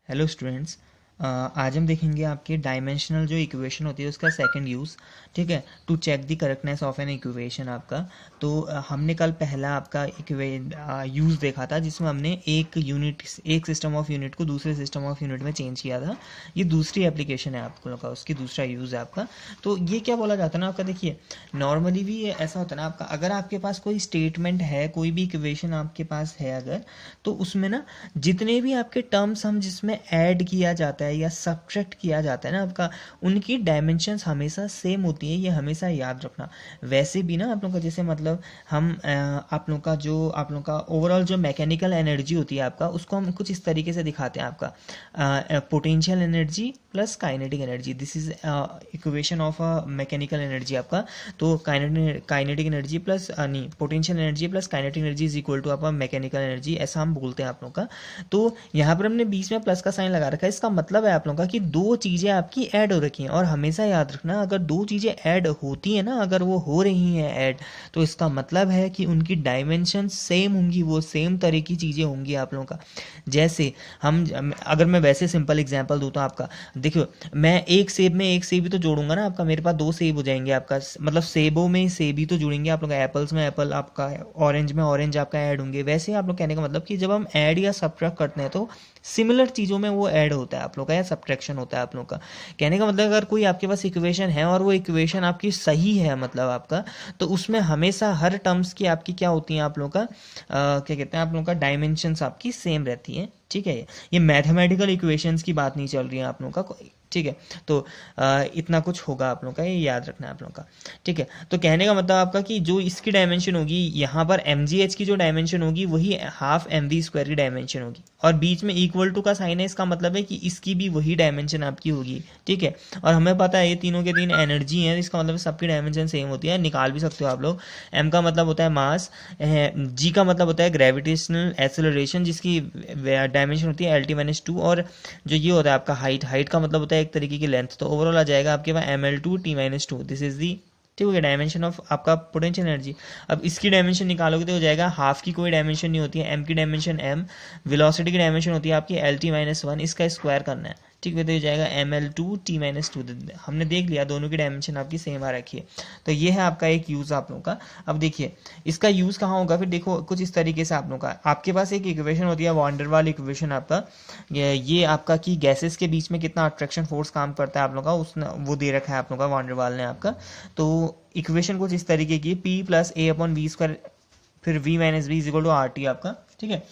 Hello students. आज हम देखेंगे आपके डायमेंशनल जो इक्वेशन होती है उसका सेकंड यूज़। ठीक है, to check the correctness of an equation आपका। तो हमने कल पहला आपका यूज़ देखा था जिसमें हमने एक सिस्टम ऑफ यूनिट को दूसरे सिस्टम ऑफ यूनिट में चेंज किया था। ये दूसरी एप्लीकेशन है आप लोगों का, उसकी दूसरा यूज़ है आपका। तो ये क्या बोला जाता है ना आपका, देखिए नॉर्मली भी ये ऐसा होता है ना आपका, अगर आपके पास कोई स्टेटमेंट है, कोई भी इक्वेशन आपके पास है अगर, तो उसमें ना जितने भी आपके टर्म्स हम जिसमें ऐड किया जाता है या सब्ट्रैक्ट किया जाता है ना आपका, उनकी डायमेंशंस हमेशा सेम होती है, ये हमेशा याद रखना। वैसे भी ना आप लोग का जैसे मतलब हम आप लोग का ओवरऑल जो मैकेनिकल एनर्जी होती है आपका, उसको हम कुछ इस तरीके से दिखाते हैं आपका, potential energy plus kinetic energy. This is equation of a mechanical energy आपका। तो काइनेटिक एनर्जी प्लस नहीं potential energy plus kinetic energy is equal to आपका मैकेनिकल एनर्जी, ऐसा हम बोलते हैं आप लोग का। तो यहाँ पर हमने बीच में प्लस का साइन लगा रखा है, इसका मतलब है आप लोगों का कि दो चीज़ें आपकी ऐड हो रखी हैं। और हमेशा याद रखना, अगर दो चीज़ें ऐड होती हैं ना, अगर वो हो रही हैं ऐड, तो इसका मतलब है कि उनकी डायमेंशन सेम होंगी, वो सेम तरह की चीज़ें होंगी आप लोगों का। जैसे अगर मैं वैसे सिंपल एग्जांपल दूँ तो आपका देखो, मैं एक सेब में एक सेब ही तो जोड़ूंगा ना आपका, मेरे पास दो सेब हो जाएंगे आपका, मतलब सेबों में सेब ही तो जुड़ेंगे आप लोग, एप्पल्स में एप्पल आपका, ऑरेंज में ऑरेंज आपका ऐड होंगे। वैसे ही आप लोग कहने का मतलब कि जब हम ऐड या सब्ट्रैक्ट करते हैं तो सिमिलर चीज़ों में वो ऐड होता है आप लोग का, या सब्ट्रैक्शन होता है आप लोग का। कहने का मतलब अगर कोई आपके पास इक्वेशन है और वो इक्वेशन आपकी सही है मतलब आपका, तो उसमें हमेशा हर टर्म्स की आपकी क्या होती है आप लोग का, क्या कहते हैं आप लोग का, डायमेंशंस आपकी सेम रहती हैं। ठीक है, ये मैथमेटिकल इक्वेशंस की बात नहीं चल रही है आप लोगों का। ठीक है, तो इतना कुछ होगा आप लोगों का, ये याद रखना है आप लोगों का। ठीक है, तो कहने का मतलब आपका कि जो इसकी डायमेंशन होगी यहाँ पर mgh की जो डायमेंशन होगी वही हाफ mv² की डायमेंशन होगी, और बीच में इक्वल टू का साइन है, इसका मतलब है कि इसकी भी वही डायमेंशन आपकी होगी। ठीक है, और हमें पता है ये तीनों के तीन एनर्जी हैं, इसका मतलब सबकी डायमेंशन सेम होती है, निकाल भी सकते हो आप लोग। m का मतलब होता है मास, g का मतलब होता है ग्रेविटेशनल एक्सेलरेशन जिसकी डायमेंशन होती है LT-2, और जो ये होता है आपका हाइट का मतलब होता है एक तरीके की लेंथ। तो ओवरऑल आ जाएगा आपके पास ML2T-2, दिस इज दी, ठीक हो गया, डायमेंशन ऑफ आपका पोटेंशियल एनर्जी। अब इसकी डायमेंशन निकालोगे तो हो जाएगा हाफ की कोई डायमेंशन नहीं होती है, एम की डायमेंशन एम, वेलोसिटी की डायमेंशन होती है आपकी LT-1, इसका स्क्वायर करना है। ठीक है, तो हो जाएगा ML2T-2। हमने देख लिया दोनों की डायमेंशन आपकी सेम आ रखी है। तो ये है आपका एक यूज़ आप लोगों का। अब देखिए इसका यूज़ कहाँ होगा, फिर देखो कुछ इस तरीके से आप लोगों का, आपके पास एक इक्वेशन होती है वॉन्डरवाल इक्वेशन आपका, ये आपका कि गैसेस के बीच में कितना अट्रैक्शन फोर्स काम करता है आप लोगों का, उसने वो दे रखा है आप लोगों का वॉन्डरवाल ने आपका। तो इक्वेशन कुछ इस तरीके की, P+A/V², फिर V-V = RT आपका। ठीक है,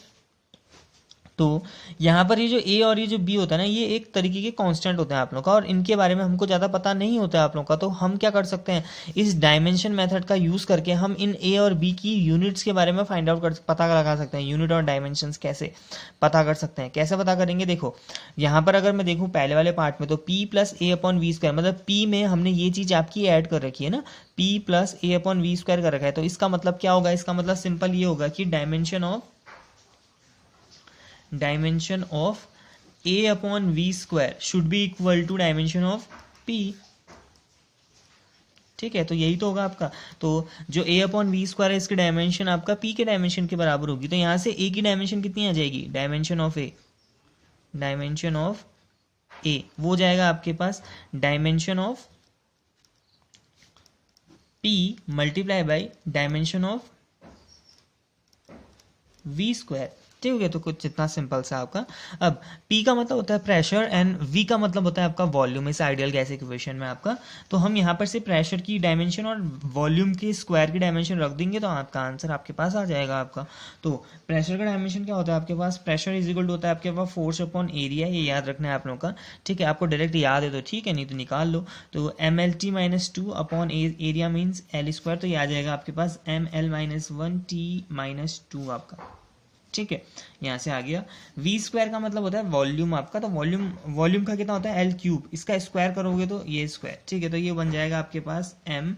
तो यहाँ पर ये जो ए और ये जो बी होता है ना, ये एक तरीके के कांस्टेंट होते हैं आप लोग का, और इनके बारे में हमको ज़्यादा पता नहीं होता है आप लोग का। तो हम क्या कर सकते हैं, इस डायमेंशन मेथड का यूज़ करके हम इन ए और बी की यूनिट्स के बारे में फाइंड आउट कर पता लगा सकते हैं। यूनिट और डायमेंशंस कैसे पता कर सकते हैं, कैसे पता करेंगे, देखो यहाँ पर अगर मैं देखूँ पहले वाले पार्ट में, तो P+A/V², मतलब P में हमने ये चीज़ आपकी ऐड कर रखी है ना, P+A/V² कर रखा है। तो इसका मतलब क्या होगा, इसका मतलब सिंपल ये होगा कि dimension of A/V² should be equal to dimension of P। ठीक है, तो यही तो होगा आपका। तो जो A/V² है इसकी डायमेंशन आपका P के डायमेंशन के बराबर होगी। तो यहाँ से A की डायमेंशन कितनी आ जाएगी, डायमेंशन ऑफ A वो हो जाएगा आपके पास dimension of P multiply by dimension of V²। ठीक हो गया, तो कुछ इतना सिंपल सा आपका। अब P का मतलब होता है प्रेशर एंड V का मतलब होता है आपका वॉल्यूम इस आइडियल गैस इक्वेशन में आपका। तो हम यहाँ पर से प्रेशर की डायमेंशन और वॉल्यूम की स्क्वायर की डायमेंशन रख देंगे, तो आपका आंसर आपके पास आ जाएगा आपका। तो प्रेशर का डायमेंशन क्या होता है आपके पास, प्रेशर इज इक्वल टू होता है आपके पास फोर्स अपॉन एरिया, ये याद रखना है आप लोगों का। ठीक है, आपको डायरेक्ट याद है तो ठीक है, नहीं तो निकाल लो। तो MLT-2 upon area means L², तो ये आ जाएगा आपके पास ML-1T-2 आपका। ठीक है, यहाँ से आ गया। V² का मतलब होता है वॉल्यूम आपका, तो वॉल्यूम का कितना होता है L3, इसका स्क्वायर करोगे तो ये स्क्वायर। ठीक है, तो ये बन जाएगा आपके पास M,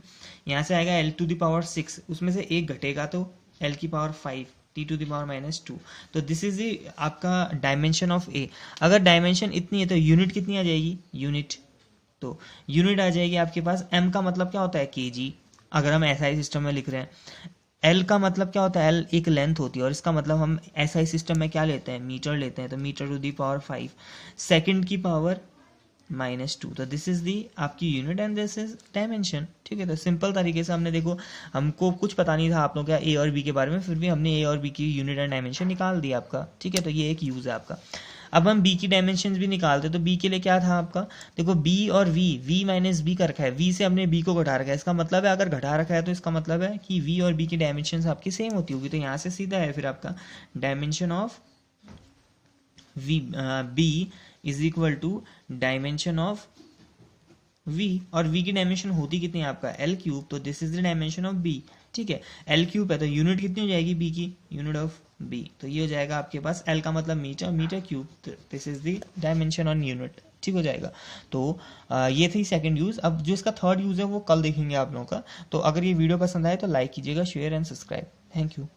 यहाँ से आएगा L⁻⁶, उसमें से एक घटेगा तो L⁵ T⁻⁻²। तो दिस इज आपका डायमेंशन ऑफ A। अगर डायमेंशन इतनी है तो यूनिट कितनी आ जाएगी, तो यूनिट आ जाएगी आपके पास। M का मतलब क्या होता है kg, अगर हम SI सिस्टम में लिख रहे हैं। एल का मतलब क्या होता है, एल एक लेंथ होती है, और इसका मतलब हम एसआई सिस्टम में क्या लेते हैं, मीटर लेते हैं, तो metre to the power 5, second की पावर -2, तो दिस इज दी आपकी unit and this is dimension. ठीक है, तो सिंपल तरीके से हमने देखो, हमको कुछ पता नहीं था आप लोगों का ए और बी के बारे में, फिर भी हमने ए और बी की यूनिट एंड डायमेंशन निकाल दिया आपका। ठीक है, तो ये एक यूज़ है आपका। अब हम बी की डायमेंशन भी निकालते, तो बी के लिए क्या था आपका, देखो बी और वी माइनस बी का रखा है, वी से हमने बी को घटा रखा है, इसका मतलब है अगर घटा रखा है तो इसका मतलब है कि वी और बी की डायमेंशन आपकी सेम होती होगी, तो यहाँ से सीधा है फिर आपका dimension of V B is equal to dimension of v, और v की डायमेंशन होती कितनी है आपका एल क्यूब, तो this is the dimension of b। ठीक है, एल क्यूब है तो यूनिट कितनी हो जाएगी b की, यूनिट ऑफ b, तो ये हो जाएगा आपके पास एल का मतलब metre, metre cube, this is the dimension on unit. ठीक हो जाएगा। तो ये थी सेकंड यूज़। अब जो इसका थर्ड यूज़ है वो कल देखेंगे आप लोगों का। तो अगर ये वीडियो पसंद आए तो लाइक कीजिएगा, share and subscribe. Thank you.